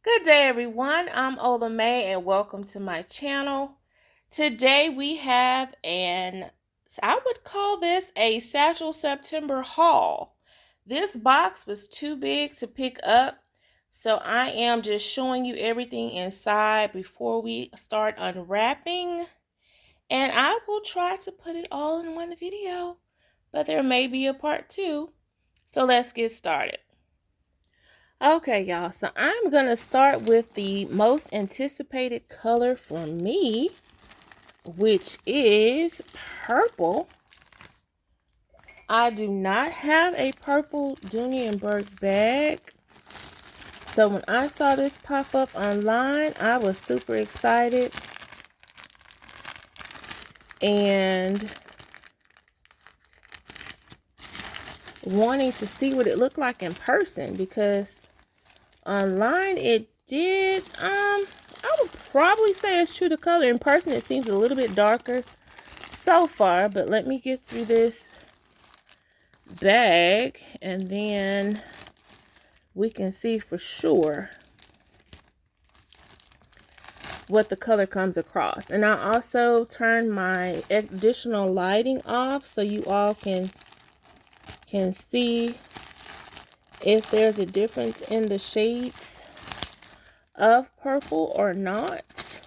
Good day, everyone. I'm OlaMaye, and welcome to my channel. Today we have I would call this a Satchel September haul. This box was too big to pick up, so I am just showing you everything inside before we start unwrapping. And I will try to put it all in one video, but there may be a part 2. So let's get started. Okay, y'all, so I'm going to start with the most anticipated color for me, which is purple. I do not have a purple Dooney Bourke bag. So when I saw this pop up online, I was super excited and wanting to see what it looked like in person, because online it did I would probably say it's true to color. In person it seems a little bit darker so far, but let me get through this bag and then we can see for sure what the color comes across. And I also turned my additional lighting off so you all can see if there's a difference in the shades of purple or not.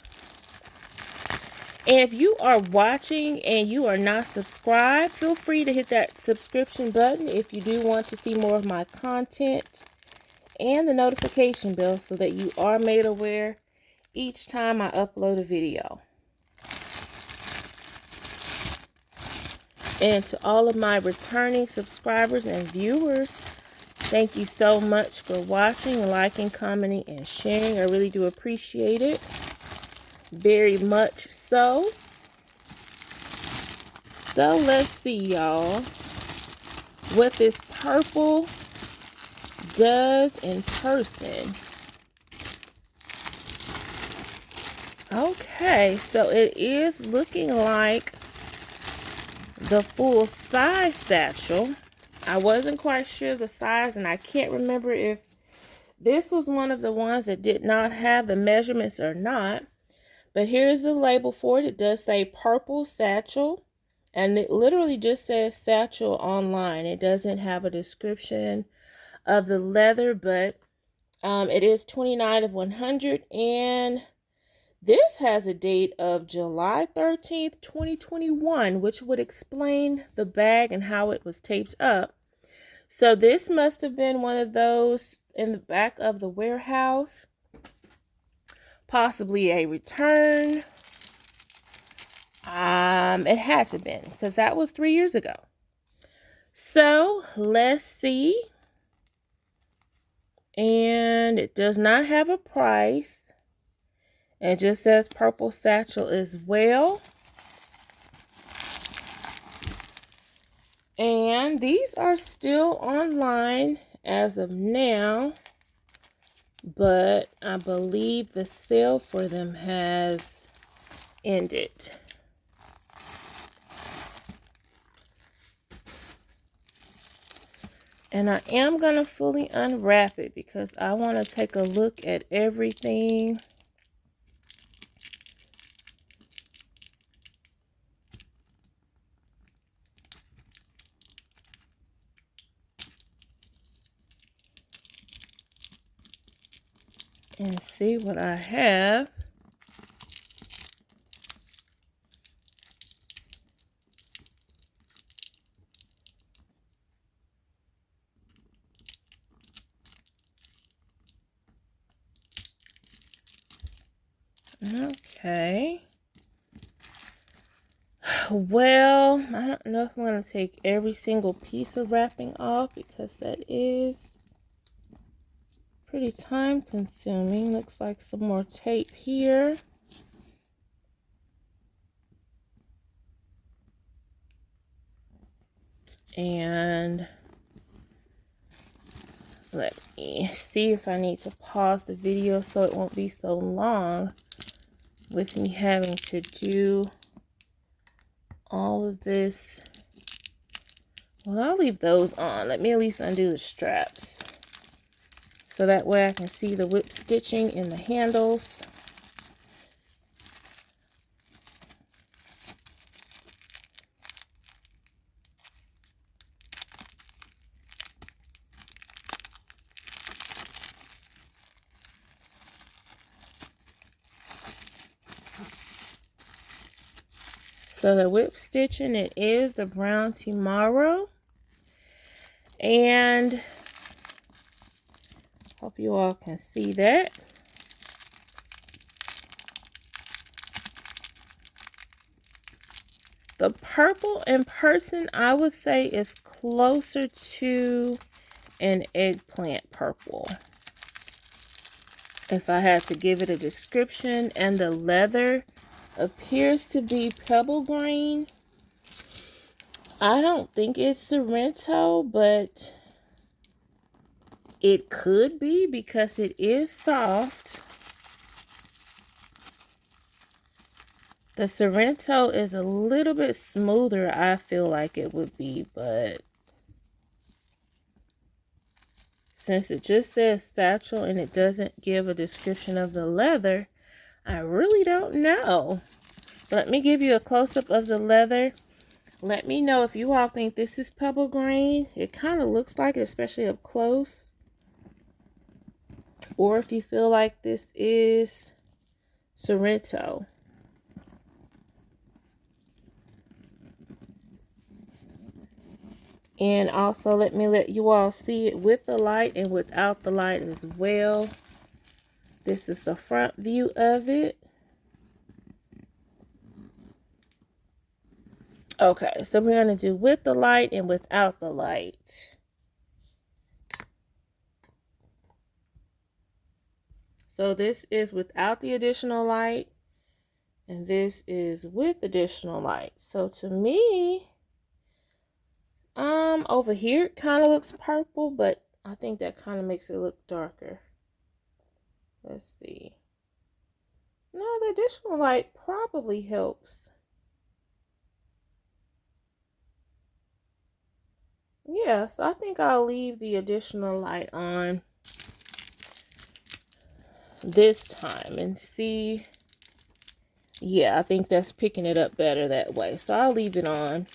And if you are watching and you are not subscribed, feel free to hit that subscription button if you do want to see more of my content, and the notification bell so that you are made aware each time I upload a video. And to all of my returning subscribers and viewers, thank you so much for watching, liking, commenting, and sharing. I really do appreciate it. Very much so. So let's see, y'all, what this purple does in person. Okay, so it is looking like the full size satchel. I wasn't quite sure the size, and I can't remember if this was one of the ones that did not have the measurements or not. But here's the label for it. It does say purple satchel, and it literally just says satchel online. It doesn't have a description of the leather, but it is 29 of 100, and this has a date of July 13th, 2021, which would explain the bag and how it was taped up. So this must have been one of those in the back of the warehouse, possibly a return. It had to have been, because that was 3 years ago. So let's see. And it does not have a price. It just says purple satchel as well. And these are still online as of now, but I believe the sale for them has ended. And I am going to fully unwrap it because I want to take a look at everything. And see what I have. Okay. Well, I don't know if I'm going to take every single piece of wrapping off, because that is pretty time consuming. Looks like some more tape here. And let me see if I need to pause the video so it won't be so long with me having to do all of this. Well, I'll leave those on. Let me at least undo the straps so that way I can see the whip stitching in the handles. So the whip stitching, it is the brown tomorrow. And hope you all can see that. The purple in person, I would say, is closer to an eggplant purple, if I had to give it a description. And the leather appears to be pebble green. I don't think it's Sorrento, but it could be because it is soft. The Sorrento is a little bit smoother, I feel like it would be, but since it just says Satchel and it doesn't give a description of the leather, I really don't know. Let me give you a close-up of the leather. Let me know if you all think this is pebble green. It kind of looks like it, especially up close. Or if you feel like this is Sorrento. And also let me let you all see it with the light and without the light as well. This is the front view of it. Okay, so we're going to do with the light and without the light. So this is without the additional light, and this is with additional light. So to me, over here it kind of looks purple, but I think that kind of makes it look darker. Let's see. No, the additional light probably helps. Yes, I think I'll leave the additional light on this time and see. Yeah, I think that's picking it up better that way. So I'll leave it on.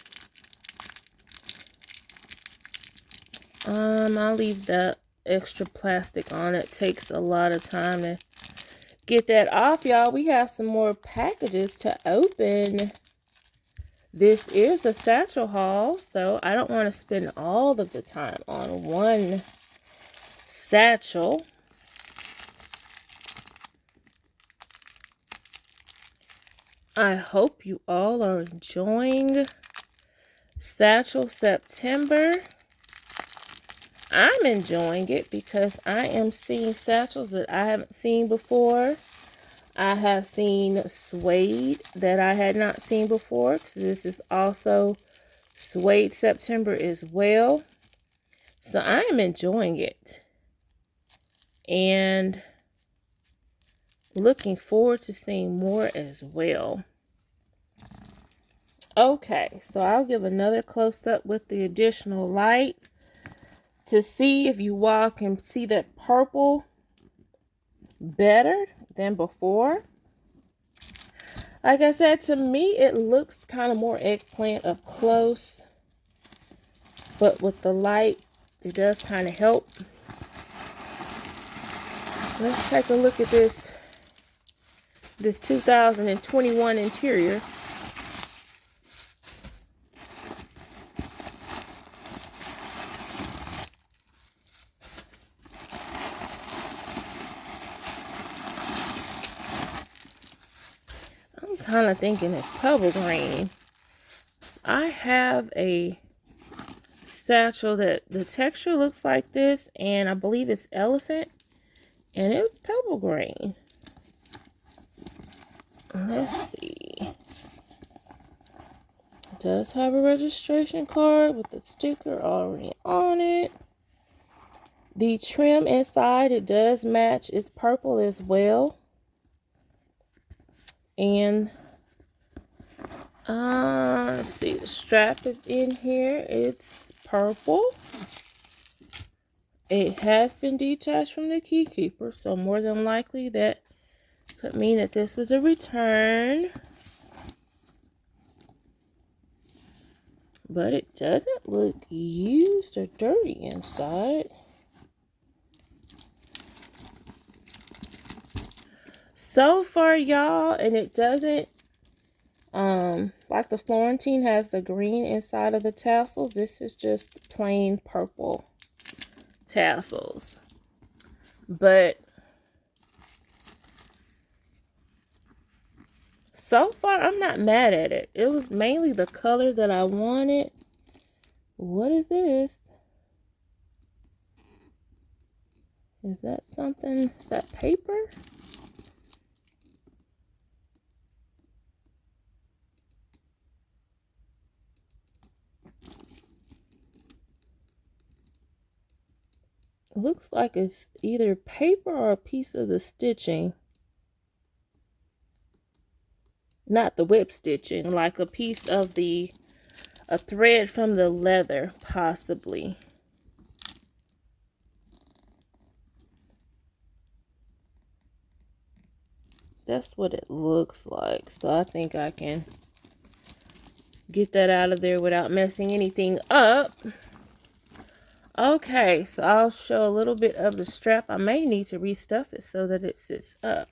I'll leave that extra plastic on. It takes a lot of time to get that off, y'all. We have some more packages to open. This is a satchel haul, so I don't want to spend all of the time on one satchel. I hope you all are enjoying Satchel September. I'm enjoying it because I am seeing satchels that I haven't seen before. I have seen suede that I had not seen before, because this is also suede September as well. So I am enjoying it and looking forward to seeing more as well. Okay, so I'll give another close-up with the additional light to see if you all can see that purple better than before. Like I said, to me, it looks kind of more eggplant up close. But with the light, it does kind of help. Let's take a look at this 2021 interior. I'm kind of thinking it's pebble green. I have a satchel that the texture looks like this, and I believe it's elephant, and it's pebble green. Let's see. It does have a registration card with the sticker already on it. The trim inside, it does match. It's purple as well. And let's see, the strap is in here. It's purple. It has been detached from the key keeper, so more than likely that could mean that this was a return. But it doesn't look used or dirty inside. So far, y'all, and it doesn't, like the Florentine has the green inside of the tassels. This is just plain purple tassels. But so far, I'm not mad at it. It was mainly the color that I wanted. What is this? Is that something? Is that paper? It looks like it's either paper or a piece of the stitching. Not the whip stitching, like a piece of a thread from the leather, possibly. That's what it looks like. So I think I can get that out of there without messing anything up. Okay, so I'll show a little bit of the strap. I may need to restuff it so that it sits up.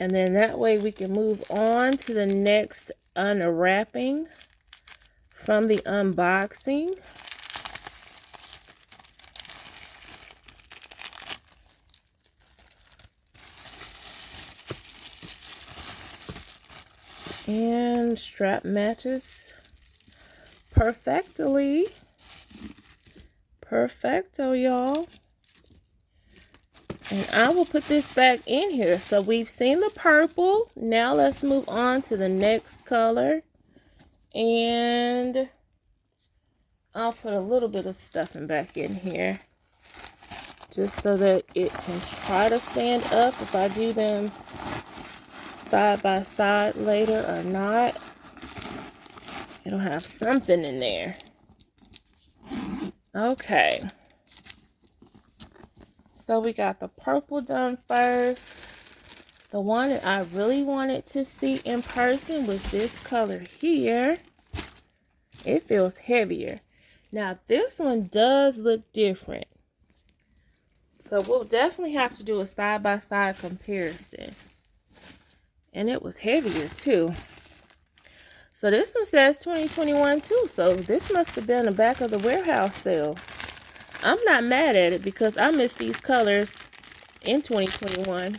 And then that way we can move on to the next unwrapping from the unboxing. And strap matches perfectly. Perfecto, y'all. And I will put this back in here. So we've seen the purple. Now let's move on to the next color. And I'll put a little bit of stuffing back in here, just so that it can try to stand up if I do them side by side later or not. It'll have something in there. Okay. So we got the purple done first. The one that I really wanted to see in person was this color here. It feels heavier. Now this one does look different. So we'll definitely have to do a side-by-side comparison. And it was heavier too. So this one says 2021 too. So this must have been the back of the warehouse sale. I'm not mad at it because I missed these colors in 2021.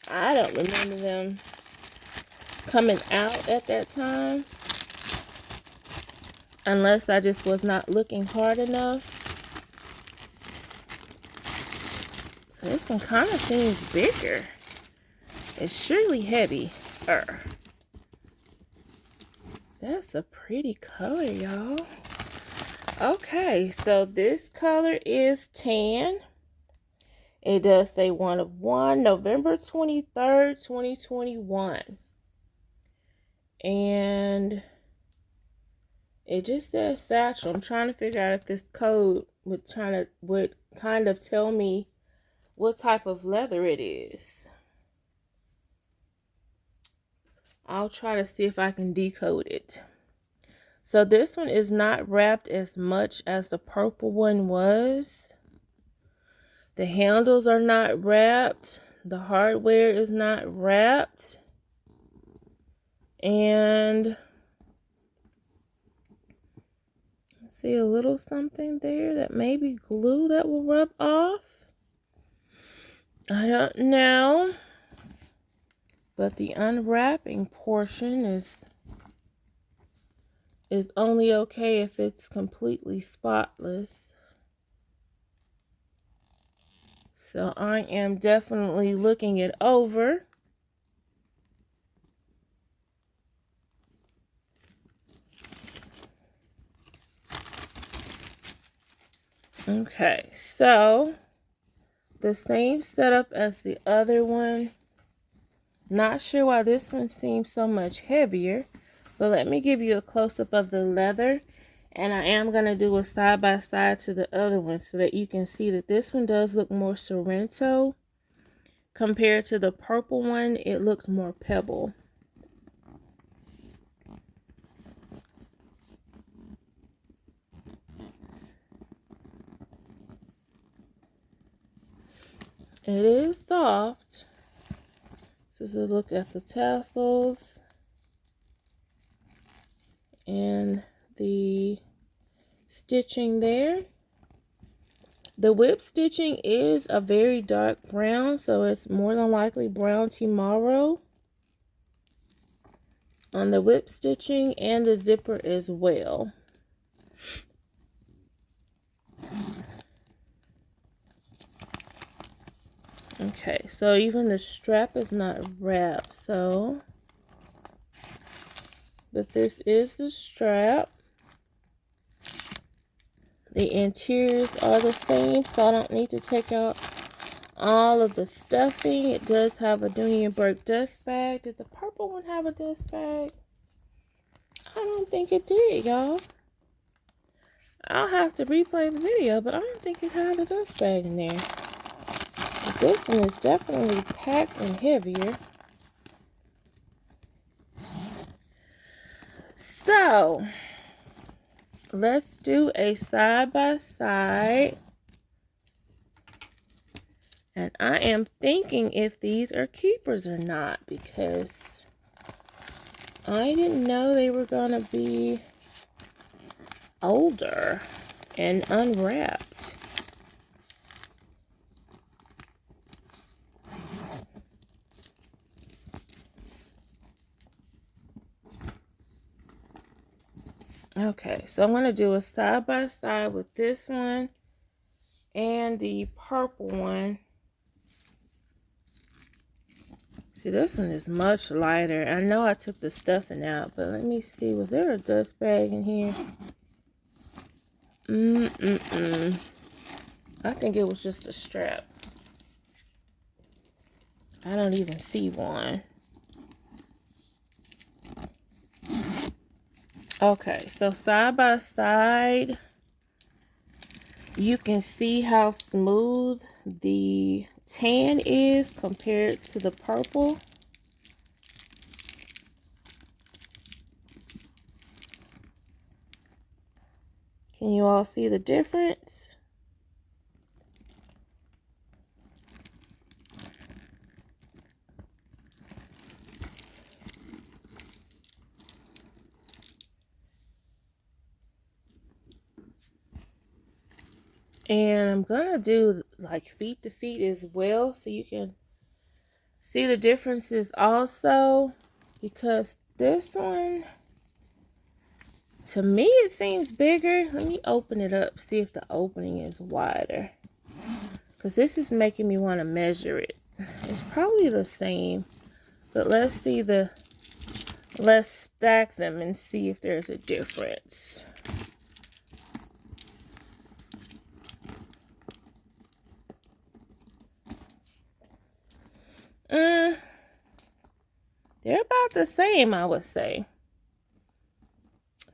I don't remember them coming out at that time. Unless I just was not looking hard enough. This one kind of seems bigger. It's surely heavy. That's a pretty color, y'all. Okay, so this color is tan. It does say 1 of 1, November 23rd, 2021. And it just says Satchel. I'm trying to figure out if this code would kind of tell me what type of leather it is. I'll try to see if I can decode it. So this one is not wrapped as much as the purple one was. The handles are not wrapped. The hardware is not wrapped. And see a little something there that may be glue that will rub off. I don't know. But the unwrapping portion is only okay if it's completely spotless. So I am definitely looking it over. Okay, so the same setup as the other one. Not sure why this one seems so much heavier, but let me give you a close-up of the leather And I am going to do a side by side to the other one so that you can see that this one does look more Sorrento. Compared to the purple one, it looks more pebble. It is soft. So let's look at the tassels and the stitching there. The whip stitching is a very dark brown, so it's more than likely brown tomorrow on the whip stitching and the zipper as well. Okay, so even the strap is not wrapped, so, but this is the strap. The interiors are the same, so I don't need to take out all of the stuffing. It does have a Dooney Bourke dust bag. Did the purple one have a dust bag? I don't think it did, y'all. I'll have to replay the video, but I don't think it had a dust bag in there. But this one is definitely packed and heavier. So, let's do a side by side. And I am thinking if these are keepers or not, because I didn't know they were going to be older and unwrapped. Okay, so I'm going to do a side by side with this one and the purple one. See, this one is much lighter. I know I took the stuffing out, but let me see. Was there a dust bag in here? I think it was just a strap. I don't even see one. Okay, so side by side, you can see how smooth the tan is compared to the purple. Can you all see the difference? And I'm gonna do like feet to feet as well, so you can see the differences also, because this one, to me, it seems bigger. Let me open it up, see if the opening is wider, because this is making me want to measure it. It's probably the same, but let's stack them and see if there's a difference. They're about the same, I would say.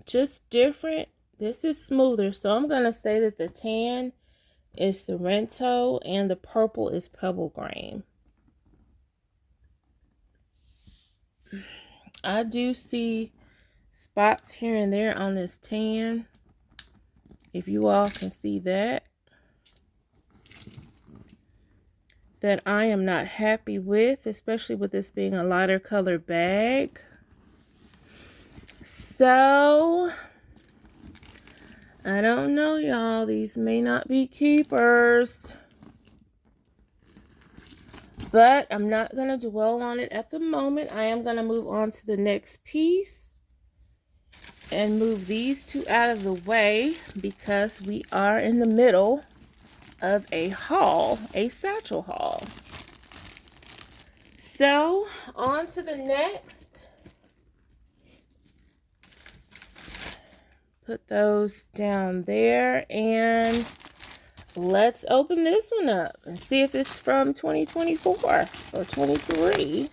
Just different. This is smoother, so I'm going to say that the tan is Sorrento and the purple is Pebble Grain. I do see spots here and there on this tan, if you all can see that I am not happy with, especially with this being a lighter color bag. So, I don't know, y'all. These may not be keepers. But I'm not going to dwell on it at the moment. I am going to move on to the next piece and move these two out of the way, because we are in the middle of a haul, a satchel haul. So, on to the next. Put those down there, and let's open this one up and see if it's from 2024 or 23.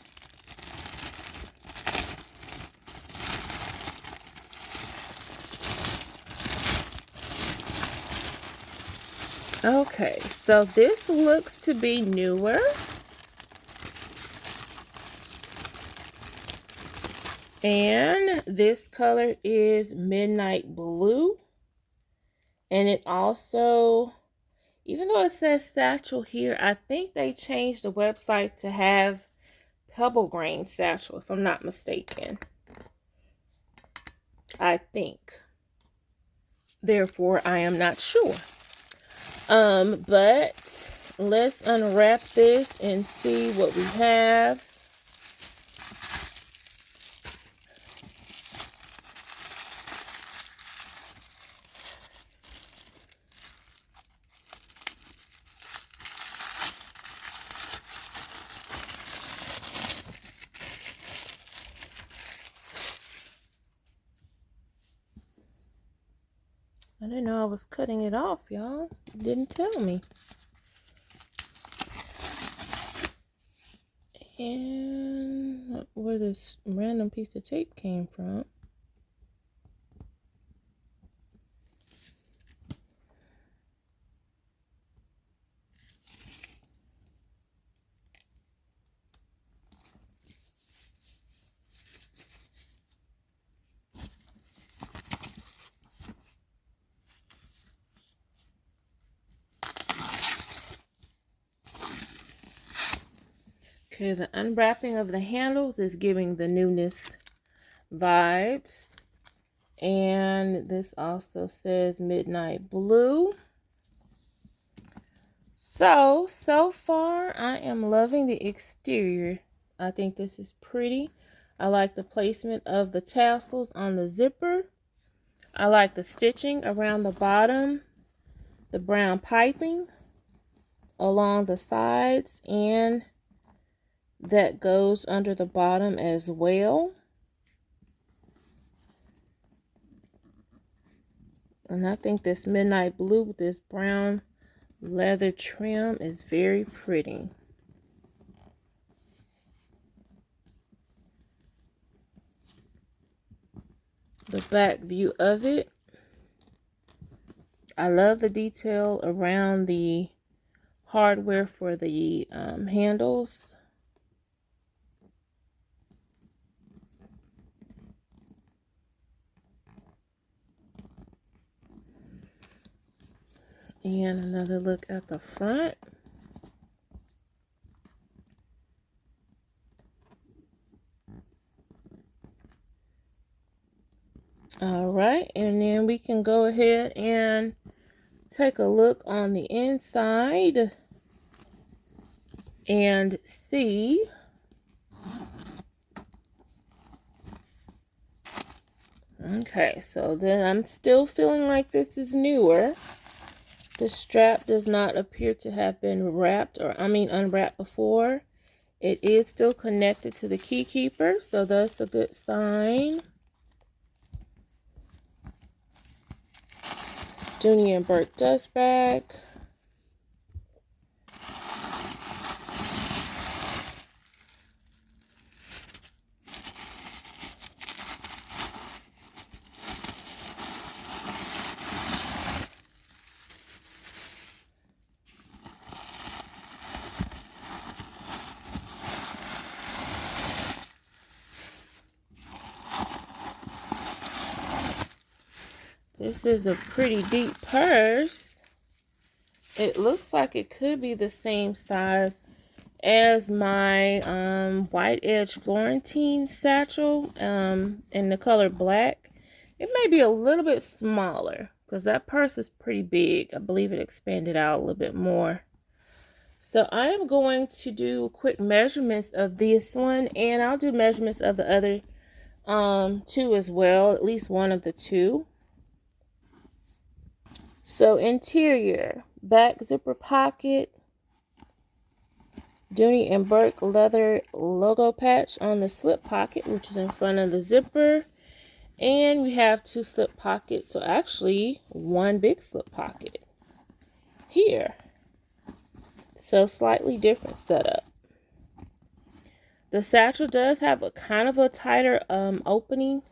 Okay, so this looks to be newer. And this color is Midnight Blue. And it also, even though it says Satchel here, I think they changed the website to have Pebble Grain Satchel, if I'm not mistaken. I think. Therefore, I am not sure. But let's unwrap this and see what we have. I didn't know I was cutting it off, y'all. Didn't tell me. And where this random piece of tape came from. Okay, the unwrapping of the handles is giving the newness vibes. And this also says Midnight Blue. So far, I am loving the exterior. I think this is pretty. I like the placement of the tassels on the zipper. I like the stitching around the bottom, the brown piping along the sides, and that goes under the bottom as well. And I think this midnight blue with this brown leather trim is very pretty. The back view of it. I love the detail around the hardware for the handles. And another look at the front. All right, and then we can go ahead and take a look on the inside and see. Okay, so then I'm still feeling like this is newer. The strap does not appear to have been unwrapped before. It is still connected to the key keeper, so that's a good sign. Dooney Bourke dust bag. This is a pretty deep purse. It looks like it could be the same size as my white edge Florentine satchel in the color black. It may be a little bit smaller because that purse is pretty big. I believe it expanded out a little bit more. So I am going to do quick measurements of this one, and I'll do measurements of the other two as well, at least one of the two. So interior, back zipper pocket, Dooney and Bourke leather logo patch on the slip pocket, which is in front of the zipper. And we have two slip pockets, so actually one big slip pocket here. So slightly different setup. The satchel does have a kind of a tighter opening,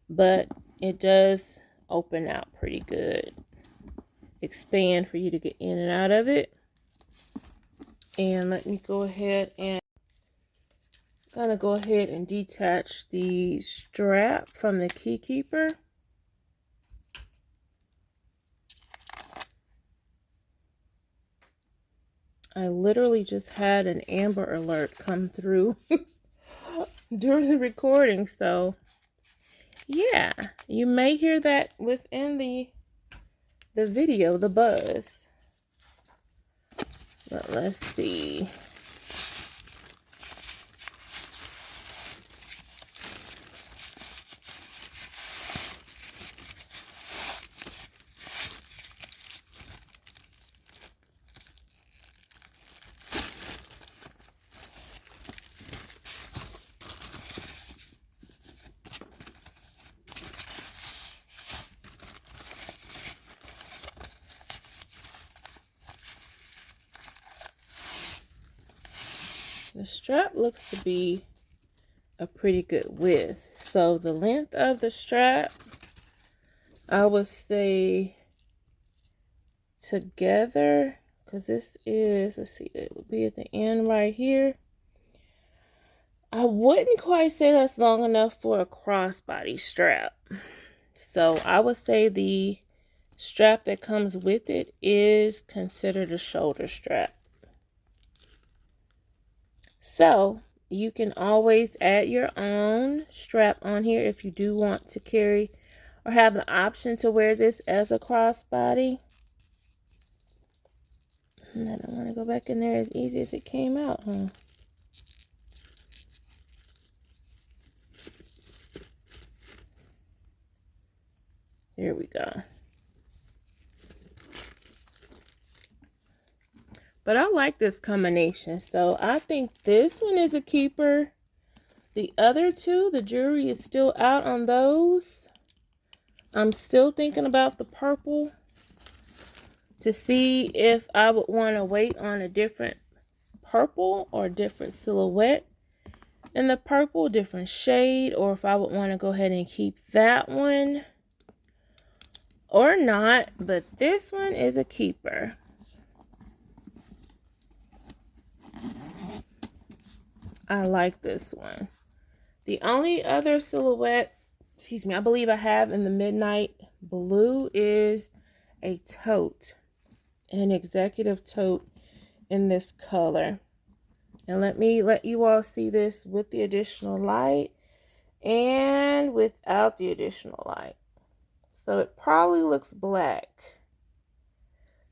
but it does open out pretty good. expand for you to get in and out of it. And let me go ahead and gonna go ahead and detach the strap from the key keeper. I literally just had an Amber Alert come through during the recording, so yeah, you may hear that within the video, the buzz. But let's see. The strap looks to be a pretty good width. So the length of the strap, I would say together, because this is, let's see, it would be at the end right here. I wouldn't quite say that's long enough for a crossbody strap. So I would say the strap that comes with it is considered a shoulder strap. So you can always add your own strap on here if you do want to carry or have the option to wear this as a crossbody. And I don't want to go back in there as easy as it came out, huh? There we go. But I like this combination, so I think this one is a keeper. The other two, the jury is still out on those. I'm still thinking about the purple to see if I would want to wait on a different purple or different silhouette in the purple, different shade, or if I would want to go ahead and keep that one or not. But this one is a keeper. I like this one. The only other silhouette, excuse me, I believe I have in the midnight blue is a tote, an executive tote in this color. And let me let you all see this with the additional light and without the additional light. So it probably looks black,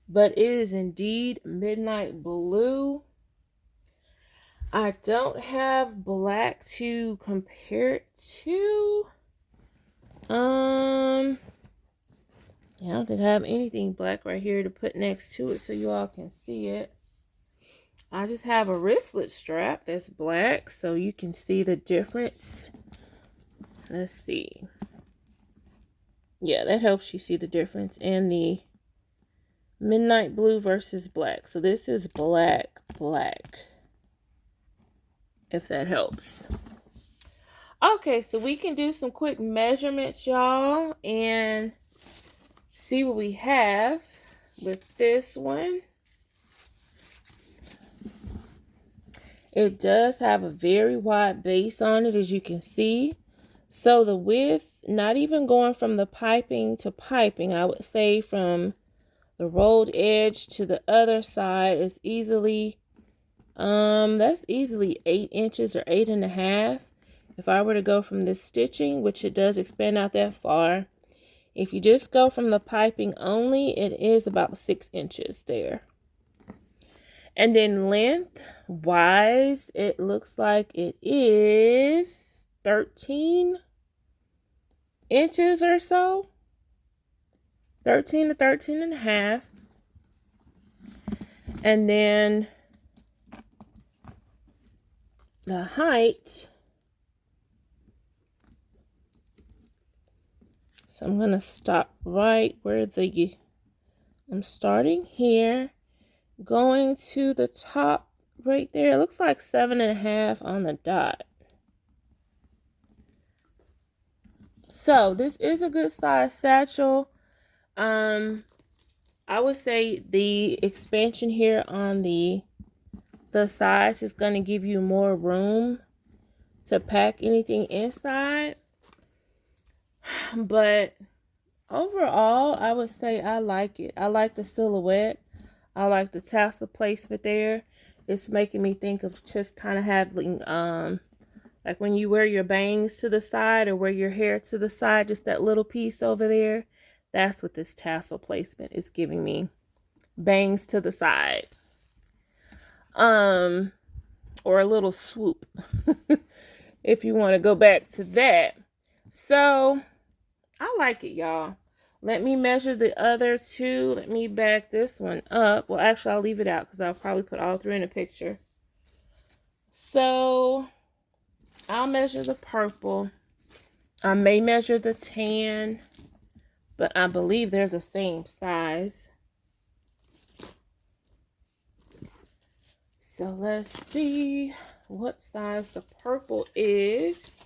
but it is indeed midnight blue. I don't have black to compare it to. I don't think I have anything black right here to put next to it so you all can see it. I just have a wristlet strap that's black so you can see the difference. Let's see. Yeah, that helps you see the difference in the midnight blue versus black. So this is black, if that helps. Okay, so we can do some quick measurements, y'all, and see what we have with this one. It does have a very wide base on it, as you can see. So the width, not even going from the piping to piping, I would say from the rolled edge to the other side is easily, that's easily 8 inches or 8.5. If I were to go from this stitching, which it does expand out that far, if you just go from the piping only, it is about 6 inches there. And then length wise, it looks like it is 13 inches or so. 13 to 13.5. And then the height. So I'm going to stop right where I'm starting here. Going to the top right there. It looks like 7.5 on the dot. So this is a good size satchel. I would say the expansion here on the sides is going to give you more room to pack anything inside. But overall, I would say I like it. I like the silhouette. I like the tassel placement there. It's making me think of just kind of having, like when you wear your bangs to the side or wear your hair to the side, just that little piece over there. That's what this tassel placement is giving me. Bangs to the side. Or a little swoop. If you want to go back to that. So, I like it, y'all. Let me measure the other two. Let me back this one up. Well, actually, I'll leave it out because I'll probably put all three in a picture. So, I'll measure the purple. I may measure the tan, but I believe they're the same size. So, let's see what size the purple is.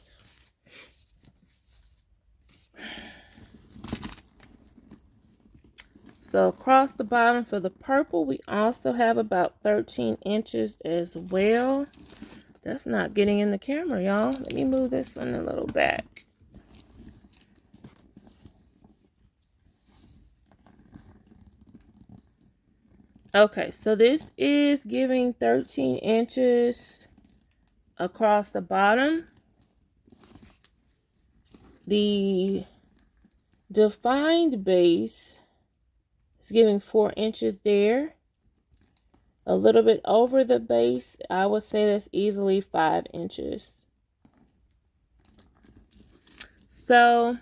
So across the bottom for the purple, we also have about 13 inches as well. That's not getting in the camera, y'all. Let me move this one a little back. Okay, so this is giving 13 inches across the bottom. The defined base is giving 4 inches there. A little bit over the base, I would say that's easily 5 inches. So,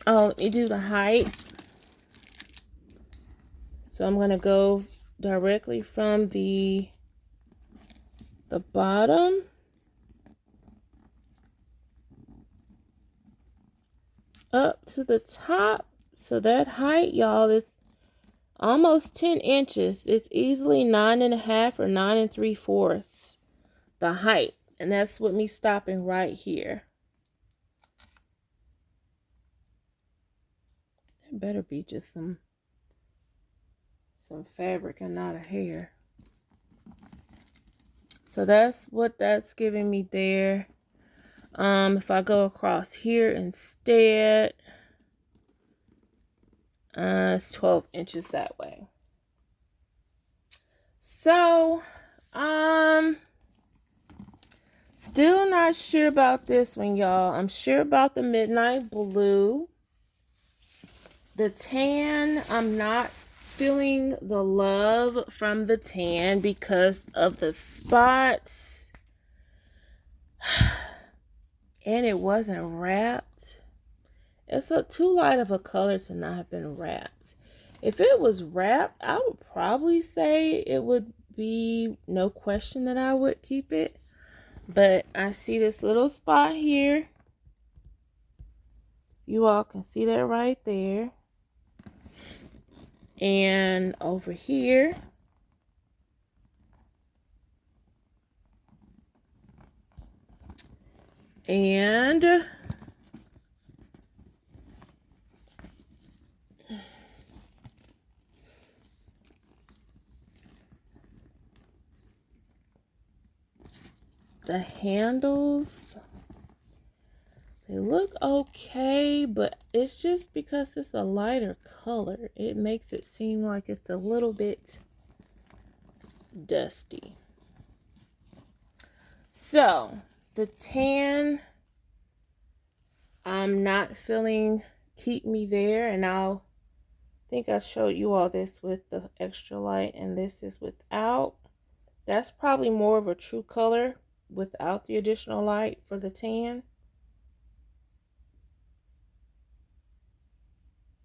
let me do the height. So I'm going to go directly from the bottom up to the top. So that height, y'all, is almost 10 inches. It's easily 9.5 or 9 3/4 the height. And that's with me stopping right here. It better be just some fabric and not a hair. So that's what that's giving me there. If I go across here instead, it's 12 inches that way. So, still not sure about this one, y'all. I'm sure about the midnight blue. The tan, I'm not feeling the love from the tan because of the spots. And it wasn't wrapped. It's too light of a color to not have been wrapped. If it was wrapped, I would probably say it would be no question that I would keep it. But I see this little spot here. You all can see that right there. And over here. And the handles, they look okay, but it's just because it's a lighter color, it makes it seem like it's a little bit dusty. So the tan, I'm not feeling keep me there, and I think I showed you all this with the extra light, and this is without. That's probably more of a true color without the additional light for the tan.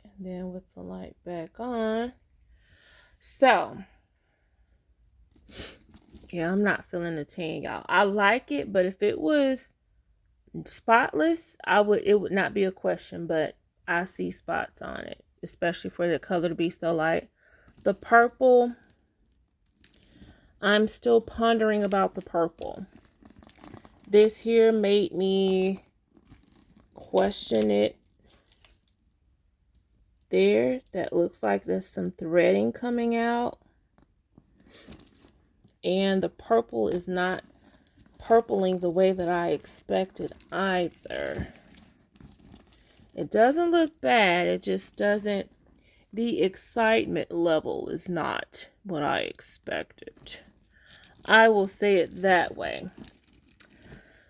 And then with the light back on. So, yeah, I'm not feeling the tan, y'all. I like it, but if it was spotless, it would not be a question, but I see spots on it, especially for the color to be so light. The purple, I'm still pondering about the purple. This here made me question it. there that looks like there's some threading coming out. And the purple is not purpling the way that I expected either. It doesn't look bad, it just doesn't, the excitement level is not what I expected. I will say it that way.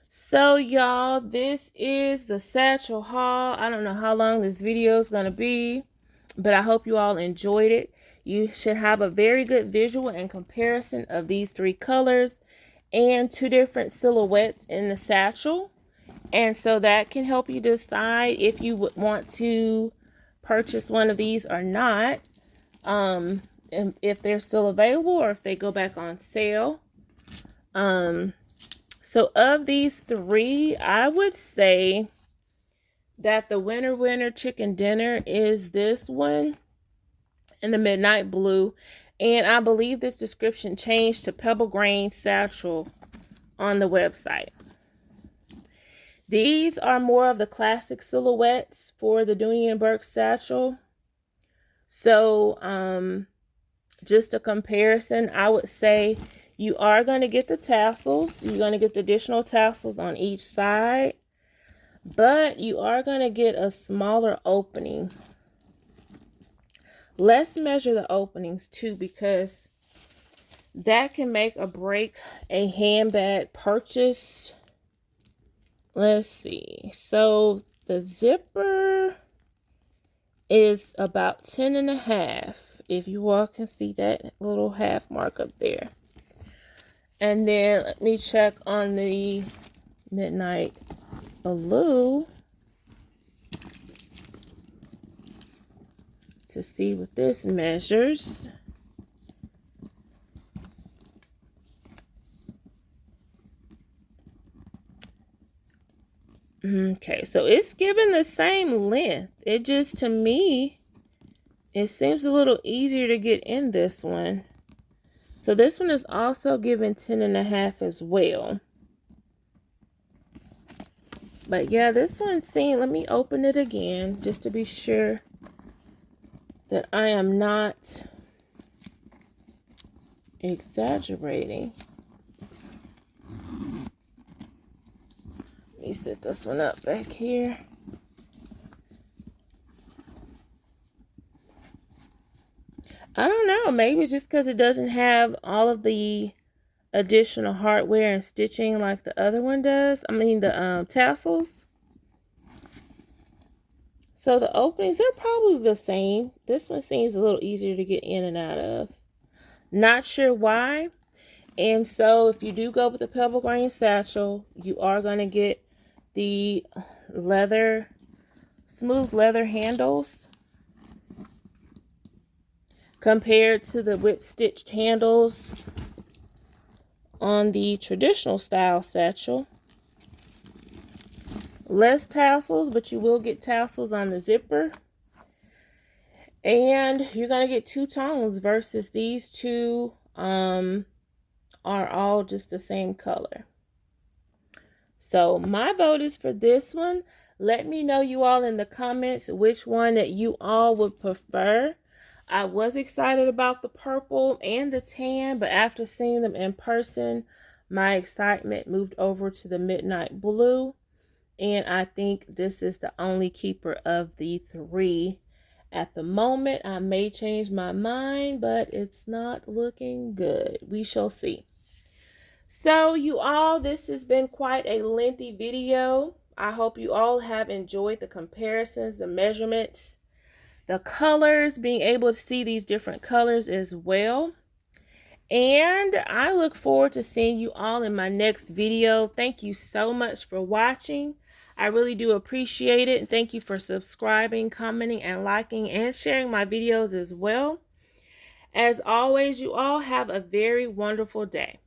So y'all, this is the Satchel haul. I don't know how long this video is going to be, but I hope you all enjoyed it. You should have a very good visual and comparison of these 3 colors and 2 different silhouettes in the satchel. And so that can help you decide if you would want to purchase one of these or not. And if they're still available or if they go back on sale. So of these 3, I would say that the winner chicken dinner is this one in the midnight blue. And I believe this description changed to pebble grain satchel on the website. These are more of the classic silhouettes for the Dooney Bourke satchel. So, just a comparison, I would say you are going to get the tassels. You're going to get the additional tassels on each side. But you are going to get a smaller opening. Let's measure the openings too, because that can make or break a handbag purchase. Let's see. So the zipper is about 10.5. If you all can see that little half mark up there. And then let me check on the midnight blue to see what this measures. Okay, so it's given the same length. It just, to me, it seems a little easier to get in this one. So this one is also given 10.5 as well. But yeah, this one seems, let me open it again just to be sure that I am not exaggerating. Let me set this one up back here. I don't know, maybe it's just because it doesn't have all of the additional hardware and stitching like the other one does. I mean the tassels. So the openings are probably the same. This one seems a little easier to get in and out of. Not sure why. And so if you do go with the pebble grain satchel, you are going to get the leather, smooth leather handles compared to the whip stitched handles on the traditional style satchel. Less tassels, but you will get tassels on the zipper. And you're going to get 2 tones versus these 2 are all just the same color. So my vote is for this one. Let me know, you all, in the comments which one that you all would prefer. I was excited about the purple and the tan, but after seeing them in person, my excitement moved over to the midnight blue. And I think this is the only keeper of the 3 at the moment. I may change my mind, but it's not looking good. We shall see. So you all, this has been quite a lengthy video. I hope you all have enjoyed the comparisons, the measurements, the colors, being able to see these different colors as well. And I look forward to seeing you all in my next video. Thank you so much for watching. I really do appreciate it. And thank you for subscribing, commenting, and liking, and sharing my videos as well. As always, you all have a very wonderful day.